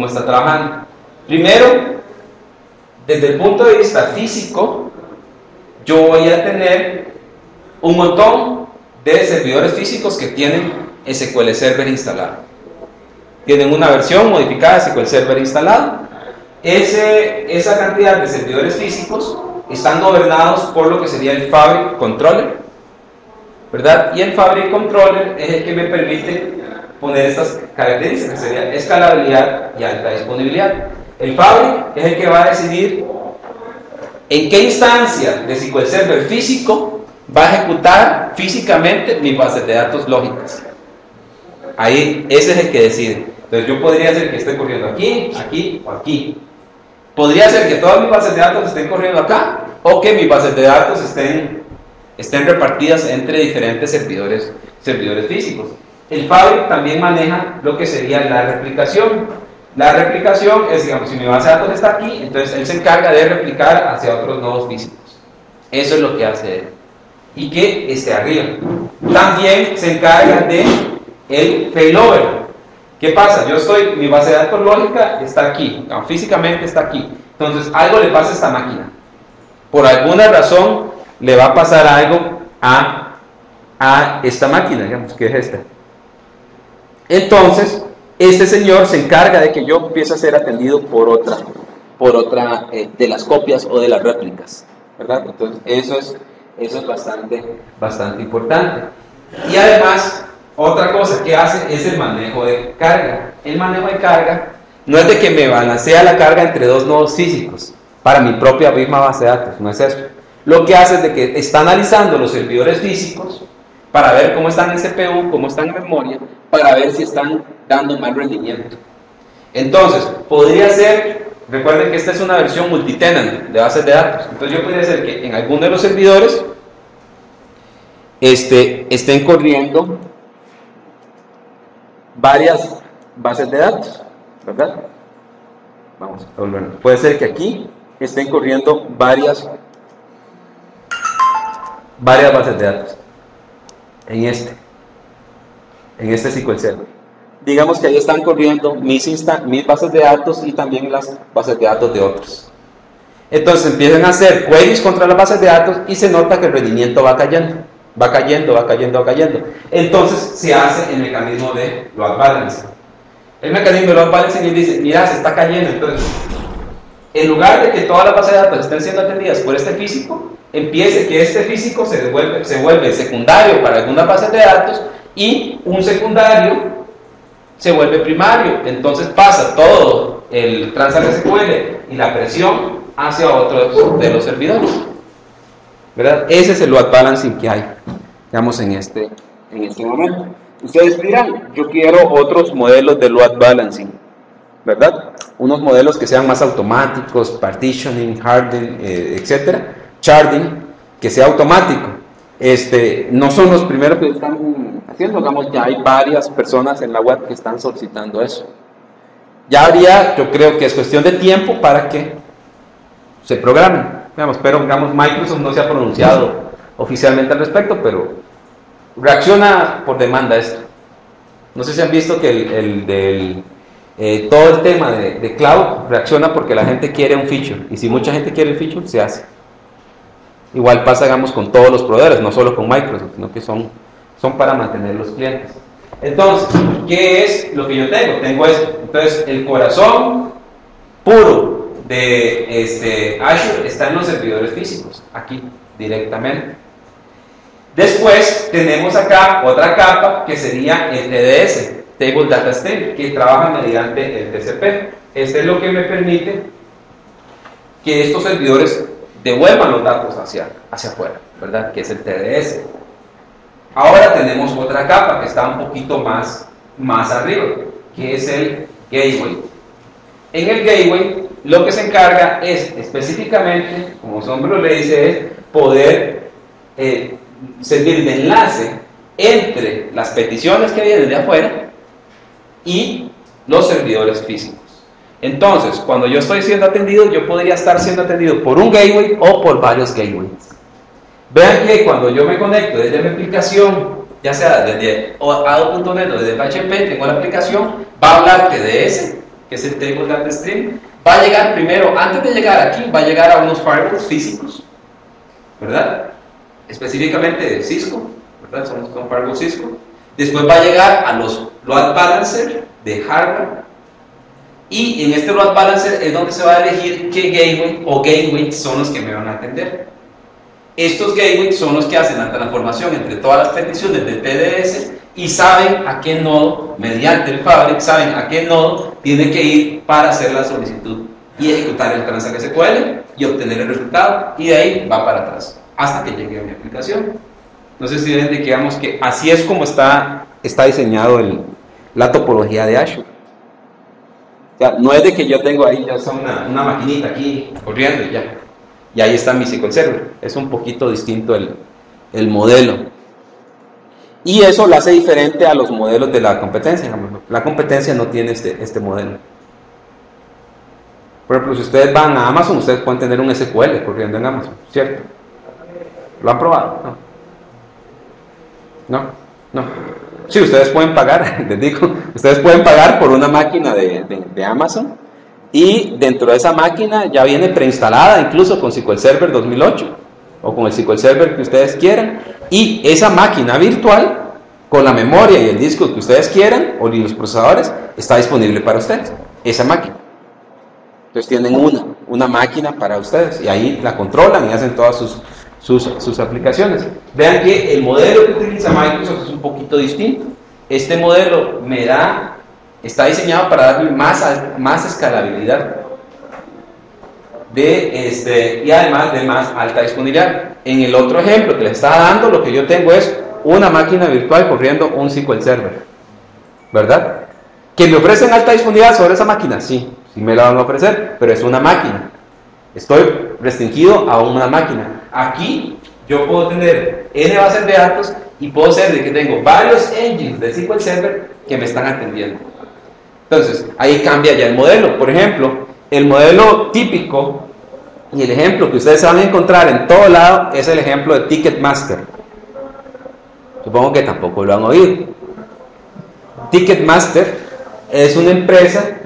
cómo está trabajando. Primero, desde el punto de vista físico, yo voy a tener un montón de servidores físicos que tienen SQL Server instalado. Tienen una versión modificada de SQL Server instalado. Esa cantidad de servidores físicos están gobernados por lo que sería el Fabric Controller, ¿verdad? Y el Fabric Controller es el que me permite poner estas características, que sería escalabilidad y alta disponibilidad. El Fabric es el que va a decidir en qué instancia de SQL Server físico va a ejecutar físicamente mis bases de datos lógicas. Ahí, ese es el que decide. Entonces yo podría ser que esté corriendo aquí, aquí o aquí. Podría ser que todas mis bases de datos estén corriendo acá, o que mis bases de datos estén repartidas entre diferentes servidores físicos. El Fabric también maneja lo que sería la replicación. La replicación es, digamos, si mi base de datos está aquí, entonces él se encarga de replicar hacia otros nodos físicos. Eso es lo que hace él. Y que esté arriba. También se encarga de el failover. ¿Qué pasa? Mi base de datos lógica está aquí, no, físicamente está aquí. Entonces algo le pasa a esta máquina. Por alguna razón le va a pasar algo a esta máquina, digamos, que es esta. Entonces, este señor se encarga de que yo empiece a ser atendido por otra de las copias o de las réplicas, ¿verdad? Entonces, eso es bastante importante. Y además, otra cosa que hace es el manejo de carga. El manejo de carga no es de que me balancea la carga entre dos nodos físicos para mi propia misma base de datos, no es eso. Lo que hace es de que está analizando los servidores físicos para ver cómo están en CPU, cómo están en memoria, para ver si están dando mal rendimiento. Entonces, podría ser, recuerden que esta es una versión multitenant de bases de datos, entonces yo podría ser que en alguno de los servidores estén corriendo varias bases de datos, ¿verdad? Vamos a volver. Puede ser que aquí estén corriendo varias bases de datos en este SQL Server. Digamos que ahí están corriendo mis bases de datos y también las bases de datos de otros. Entonces empiezan a hacer queries contra las bases de datos y se nota que el rendimiento va cayendo. Entonces se hace el mecanismo de load balancing. El mecanismo de load balancing dice, mira, se está cayendo. Entonces, en lugar de que todas las bases de datos estén siendo atendidas por este físico, empiece que este físico se vuelve secundario para algunas bases de datos y un secundario se vuelve primario. Entonces pasa todo el Transact SQL y la presión hacia otros de los servidores, ¿verdad? Ese es el load balancing que hay, digamos, en este momento. Ustedes dirán, yo quiero otros modelos de load balancing, ¿verdad? Unos modelos que sean más automáticos, partitioning, hardening, etcétera, sharding, que sea automático. No son los primeros que están haciendo, digamos, ya hay varias personas en la web que están solicitando eso. Ya yo creo que es cuestión de tiempo para que se programen. Pero digamos, Microsoft no se ha pronunciado oficialmente al respecto, pero reacciona por demanda esto. No sé si han visto que todo el tema de cloud reacciona porque la gente quiere un feature, y si mucha gente quiere el feature, se hace. Igual pasa, digamos, con todos los proveedores, no solo con Microsoft, sino que son para mantener los clientes. Entonces, ¿qué es lo que yo tengo? Tengo esto. Entonces, el corazón puro de Azure está en los servidores físicos, aquí directamente. Después tenemos acá otra capa que sería el TDS, Table Data Stream, que trabaja mediante el TCP. Este es lo que me permite que estos servidores devuelvan los datos hacia afuera, ¿verdad? Que es el TDS. Ahora tenemos otra capa que está un poquito más arriba, que es el Gateway. En el Gateway lo que se encarga es específicamente, como su nombre le dice, es poder servir de enlace entre las peticiones que vienen de afuera y los servidores físicos. Entonces, cuando yo estoy siendo atendido, yo podría estar siendo atendido por un gateway o por varios gateways. Vean que cuando yo me conecto desde mi aplicación, ya sea desde ADO.NET o desde PHP, tengo la aplicación, va a hablar TDS, que es el table data stream, va a llegar primero, antes de llegar aquí, va a llegar a unos firewalls físicos, ¿verdad? Específicamente de Cisco, ¿verdad? Son firewalls Cisco. Después va a llegar a los load balancer de hardware, y en este load balancer es donde se va a elegir qué gateway o gateways son los que me van a atender. Estos gateways son los que hacen la transformación entre todas las peticiones del PDS y saben a qué nodo, mediante el Fabric, saben a qué nodo tiene que ir para hacer la solicitud y ejecutar el Transact SQL y obtener el resultado, y de ahí va para atrás hasta que llegue a mi aplicación. No sé si ven que digamos que así es como está diseñado la topología de Azure. O sea, no es de que yo tengo ahí ya una maquinita aquí corriendo y ya. Y ahí está mi SQL Server. Es un poquito distinto el modelo. Y eso lo hace diferente a los modelos de la competencia. La competencia no tiene este modelo. Por ejemplo, si ustedes van a Amazon, ustedes pueden tener un SQL corriendo en Amazon, ¿cierto? ¿Lo han probado? No. Sí, ustedes pueden pagar, les digo, ustedes pueden pagar por una máquina de Amazon, y dentro de esa máquina ya viene preinstalada, incluso con SQL Server 2008 o con el SQL Server que ustedes quieran, y esa máquina virtual con la memoria y el disco que ustedes quieran o los procesadores está disponible para ustedes, esa máquina. Entonces tienen una máquina para ustedes y ahí la controlan y hacen todas sus aplicaciones. Vean que el modelo que utiliza Microsoft es un poquito distinto. Este modelo está diseñado para darle más escalabilidad y además de más alta disponibilidad. En el otro ejemplo que les estaba dando, lo que yo tengo es una máquina virtual corriendo un SQL Server, ¿verdad? ¿Que me ofrecen alta disponibilidad sobre esa máquina? Sí me la van a ofrecer, pero es una máquina. Estoy restringido a una máquina. Aquí yo puedo tener N bases de datos y puedo ser de que tengo varios engines de SQL Server que me están atendiendo. Entonces, ahí cambia ya el modelo. Por ejemplo, el modelo típico y el ejemplo que ustedes van a encontrar en todo lado es el ejemplo de Ticketmaster. Supongo que tampoco lo han oído. Ticketmaster es una empresa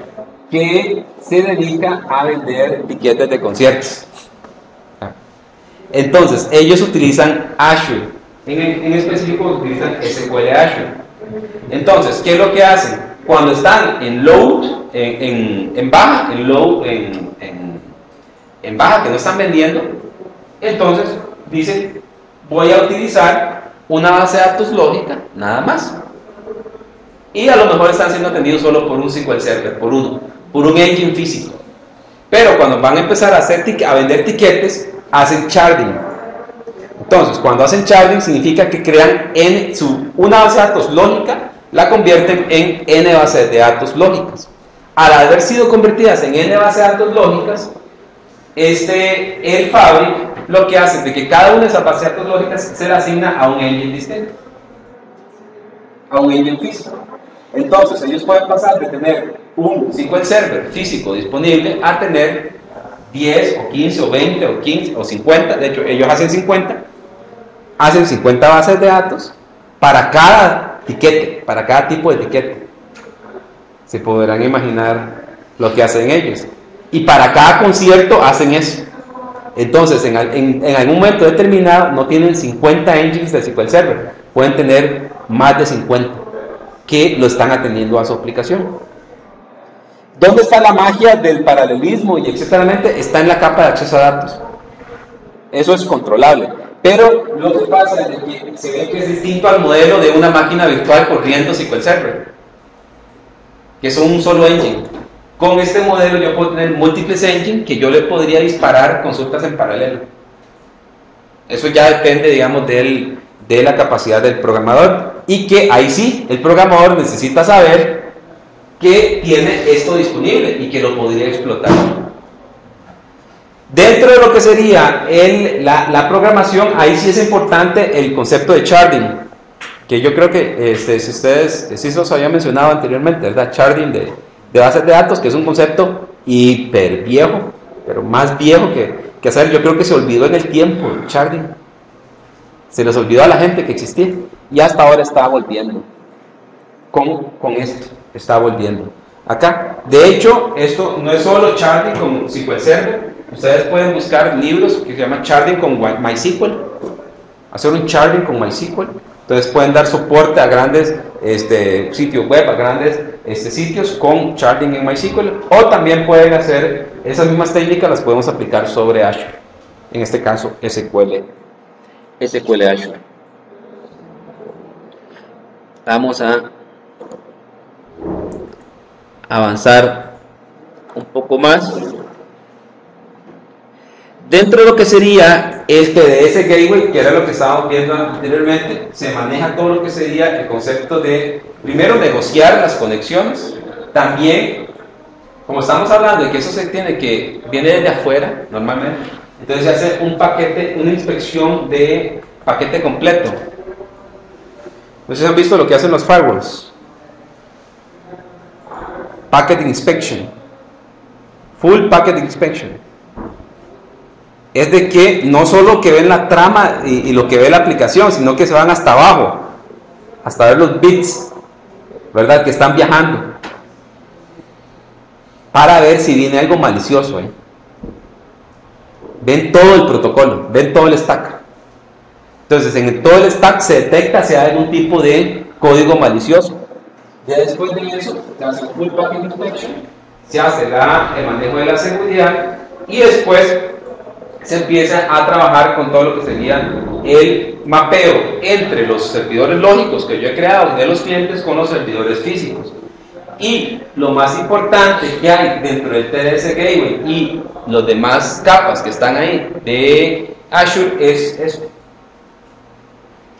que se dedica a vender tiquetes de conciertos. Entonces, ellos utilizan Azure, en específico utilizan SQL Azure. Entonces, ¿qué es lo que hacen? Cuando están en load, en baja, en baja, que no están vendiendo, entonces dicen, voy a utilizar una base de datos lógica, nada más. Y a lo mejor están siendo atendidos solo por un SQL Server, por un engine físico. Pero cuando van a empezar a vender tiquetes, hacen sharding. Entonces, cuando hacen sharding significa que crean una base de datos lógica, la convierten en N bases de datos lógicas. Al haber sido convertidas en N bases de datos lógicas, el Fabric lo que hace es de que cada una de esas bases de datos lógicas se le asigna a un engine distinto, a un engine físico. Entonces, ellos pueden pasar de tener un SQL Server físico disponible a tener 10 o 15 o 20 o 15 o 50, de hecho ellos hacen 50 bases de datos para cada tiquete, para cada tipo de tiquete. Se podrán imaginar lo que hacen ellos. Y para cada concierto hacen eso. Entonces, en algún momento determinado no tienen 50 engines de SQL Server, pueden tener más de 50 que lo están atendiendo a su aplicación. ¿Dónde está la magia del paralelismo y etcétera? Está en la capa de acceso a datos. Eso es controlable. Pero lo que pasa es que se ve que es distinto al modelo de una máquina virtual corriendo SQL Server, que son un solo engine. Con este modelo yo puedo tener múltiples engines que yo le podría disparar consultas en paralelo. Eso ya depende, digamos, de la capacidad del programador, y que ahí sí, el programador necesita saber que tiene esto disponible y que lo podría explotar. Dentro de lo que sería la programación, ahí sí es importante el concepto de sharding, que yo creo que si ustedes sí se los había mencionado anteriormente, ¿verdad? Sharding de bases de datos, que es un concepto hiper viejo, pero más viejo que hacer. Yo creo que se olvidó en el tiempo, sharding. Se les olvidó a la gente que existía y hasta ahora está volviendo. Con esto está volviendo acá. De hecho, esto no es solo charting con SQL Server. Ustedes pueden buscar libros que se llaman charting con MySQL, hacer un charting con MySQL. Entonces pueden dar soporte a grandes sitios web, a grandes sitios con charting en MySQL, o también pueden hacer esas mismas técnicas, las podemos aplicar sobre Azure, en este caso SQL Azure. Vamos a avanzar un poco más. Dentro de lo que sería el TDS Gateway, que era lo que estábamos viendo anteriormente, se maneja todo lo que sería el concepto de, primero, negociar las conexiones. También, como estamos hablando de que eso viene desde afuera, normalmente, entonces se hace un paquete, una inspección de paquete completo. No sé si han visto lo que hacen los firewalls. Packet Inspection. Full Packet Inspection. Es de que no solo que ven la trama y lo que ve la aplicación, sino que se van hasta abajo, hasta ver los bits, ¿verdad?, que están viajando, para ver si viene algo malicioso. Ven todo el protocolo, ven todo el stack. Entonces, en todo el stack se detecta si hay algún tipo de código malicioso. Ya después de eso, se hace el full packet inspection, se hace el manejo de la seguridad, y después se empieza a trabajar con todo lo que sería el mapeo entre los servidores lógicos que yo he creado de los clientes con los servidores físicos. Y lo más importante que hay dentro del TDS Gateway y los demás capas que están ahí de Azure es eso,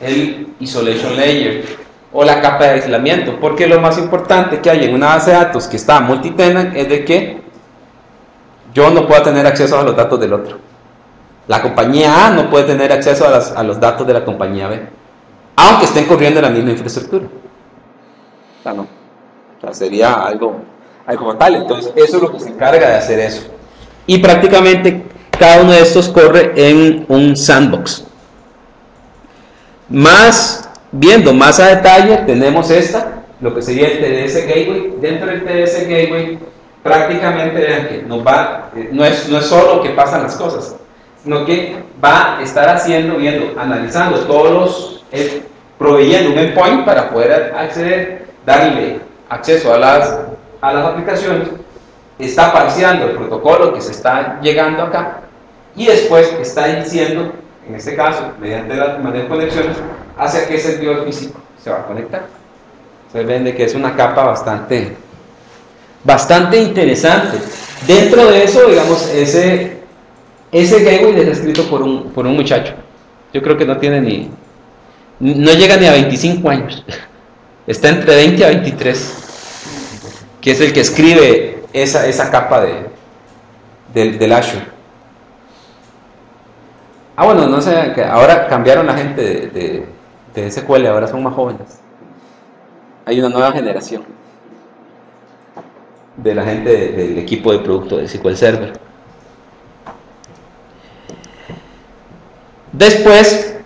el Isolation Layer o la capa de aislamiento, porque lo más importante que hay en una base de datos que está multitenant es de que yo no puedo tener acceso a los datos del otro. La compañía A no puede tener acceso a los datos de la compañía B, aunque estén corriendo en la misma infraestructura. O sea, no. O sea, sería algo como tal. Entonces, eso es lo que se encarga de hacer eso. Y prácticamente cada uno de estos corre en un sandbox. Viendo más a detalle, tenemos lo que sería el TDS Gateway. Dentro del TDS Gateway, prácticamente vean que no es solo que pasan las cosas, sino que va a estar analizando todos proveyendo un endpoint para poder acceder, darle acceso a las aplicaciones, está parseando el protocolo que se está llegando acá, y después está diciendo, en este caso, mediante las conexiones, hacia qué servidor físico se va a conectar. Ustedes ven de que es una capa bastante interesante. Dentro de eso, digamos, ese gateway es escrito por un muchacho. Yo creo que no llega ni a 25 años. Está entre 20 a 23, que es el que escribe esa capa del Azure. Bueno, no sé, que ahora cambiaron la gente de SQL, ahora son más jóvenes. Hay una nueva generación de la gente del equipo de producto de SQL Server. Después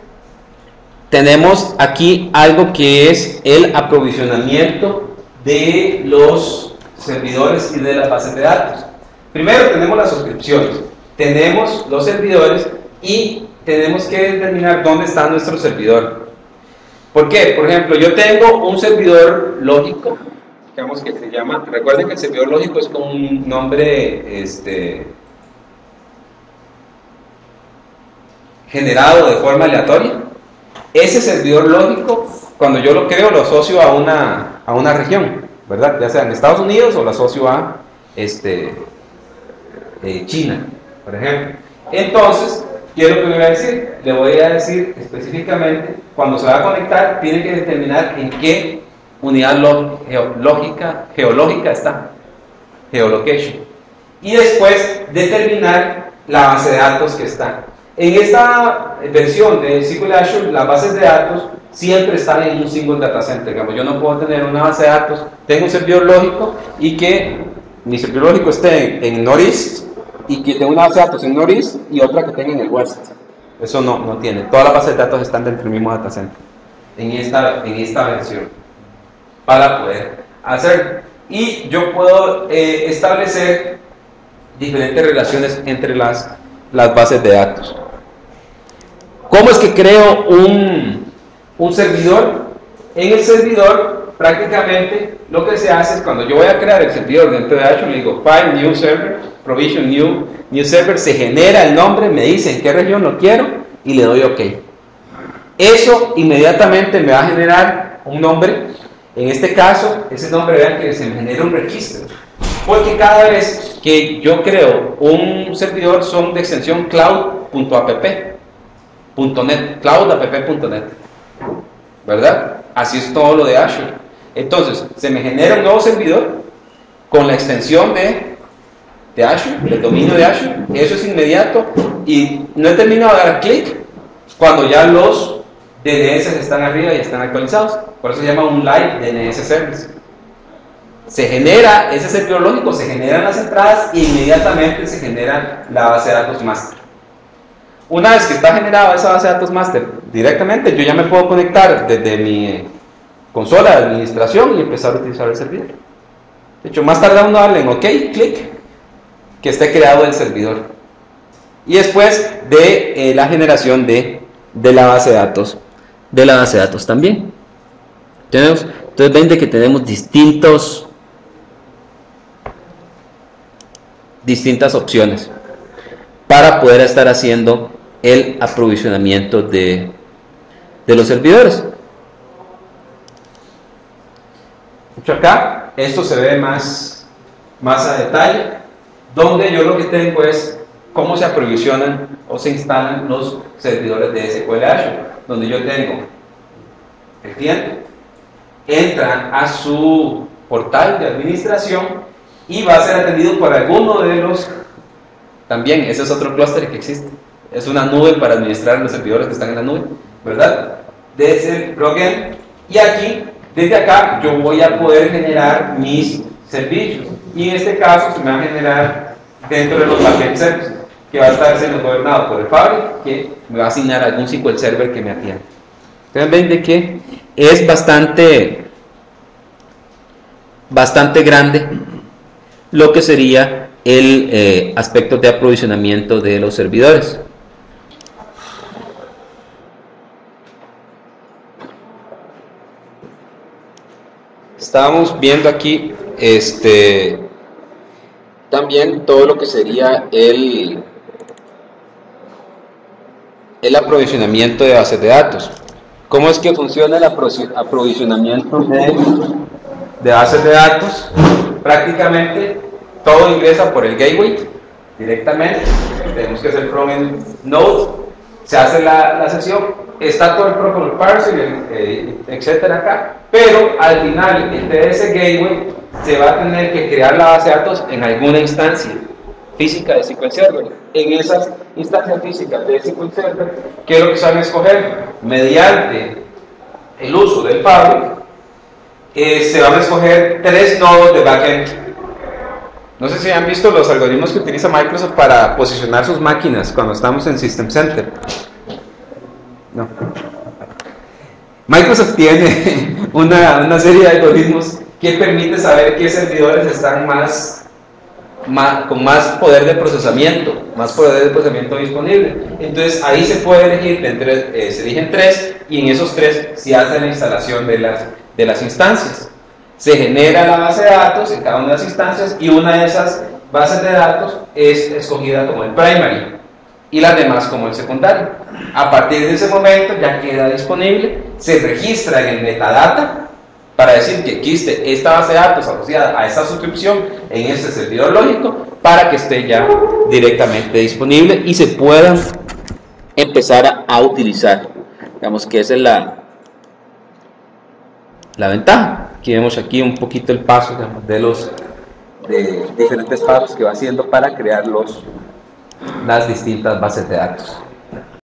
tenemos aquí algo que es el aprovisionamiento de los servidores y de las bases de datos. Primero tenemos las suscripciones, tenemos los servidores y tenemos que determinar dónde está nuestro servidor. ¿Por qué? Por ejemplo, yo tengo un servidor lógico, digamos que se llama, recuerden que el servidor lógico es con un nombre generado de forma aleatoria. Ese servidor lógico, cuando yo lo creo, lo asocio a una región, ¿verdad? Ya sea en Estados Unidos o lo asocio a China, por ejemplo. Entonces, ¿qué es lo que me voy a decir? Le voy a decir específicamente, cuando se va a conectar, tiene que determinar en qué unidad geológica está, geolocation, y después determinar la base de datos que está. En esta versión de SQL Azure, las bases de datos siempre están en un single data center. Digamos, yo no puedo tener una base de datos, tengo un servidor lógico y que mi servidor lógico esté en Northeast y que tenga una base de datos en Northeast y otra que tenga en el West. Eso no tiene. Todas las bases de datos están dentro del mismo data center en esta versión para poder hacer. y yo puedo establecer diferentes relaciones entre las bases de datos. ¿Cómo es que creo un servidor? En el servidor, prácticamente lo que se hace es cuando yo voy a crear el servidor dentro de Azure, le digo File, New Server, Provision, New Server, se genera el nombre, me dice en qué región lo quiero y le doy OK. Eso inmediatamente me va a generar un nombre. En este caso, ese nombre, vean que se me genera un registro, porque cada vez que yo creo un servidor son de extensión cloud.app.net, cloudapp.net, ¿verdad? Así es todo lo de Azure. Entonces, se me genera un nuevo servidor con la extensión de Azure, del dominio de Azure. Eso es inmediato y no he terminado de dar clic cuando ya los DNS están arriba y están actualizados. Por eso se llama un live DNS service. Se genera ese servidor lógico, se generan las entradas e inmediatamente se genera la base de datos master. Una vez que está generada esa base de datos master directamente, yo ya me puedo conectar desde mi consola de administración y empezar a utilizar el servidor. De hecho, más tarde uno darle en OK, clic, que esté creado el servidor. Y después de la generación de la base de datos, también. Entonces ven de que tenemos distintas opciones para poder estar haciendo el aprovisionamiento de los servidores. Acá esto se ve más a detalle, donde yo lo que tengo es cómo se aprovisionan o se instalan los servidores de SQL Azure, donde yo tengo el cliente, entra a su portal de administración y va a ser atendido por alguno de los, también ese es otro clúster que existe, es una nube para administrar los servidores que están en la nube, ¿verdad? Desde el plugin, y aquí, desde acá, yo voy a poder generar mis servicios, y en este caso se me va a generar dentro de los backend services, que va a estar siendo gobernado por el Fabric, que me va a asignar algún SQL Server que me atienda. Entonces ven de que es bastante grande lo que sería el aspecto de aprovisionamiento de los servidores. Estábamos viendo aquí también todo lo que sería el aprovisionamiento de bases de datos. ¿Cómo es que funciona el aprovisionamiento de bases de datos? Prácticamente todo ingresa por el gateway directamente. Tenemos que hacer from node, se hace la sesión, está todo el protocol parser, etcétera acá, pero al final de ese gateway se va a tener que crear la base de datos en alguna instancia física de SQL Server. En esas instancias físicas de SQL Server, ¿qué es lo que se van a escoger? Mediante el uso del Fabric, se van a escoger 3 nodos de backend. No sé si han visto los algoritmos que utiliza Microsoft para posicionar sus máquinas cuando estamos en System Center. No. Microsoft tiene una serie de algoritmos que permite saber qué servidores están con más poder de procesamiento, disponible. Entonces ahí se puede elegir, se eligen 3 y en esos 3 se hace la instalación de las instancias. Se genera la base de datos en cada una de las instancias y una de esas bases de datos es escogida como el primary y las demás como el secundario. A partir de ese momento ya queda disponible, se registra en el metadata para decir que existe esta base de datos asociada a esta suscripción en este servidor lógico para que esté ya directamente disponible y se pueda empezar a utilizar. Digamos que esa es la ventaja. Aquí vemos un poquito el paso, digamos, de diferentes pasos que va haciendo para crear las distintas bases de datos.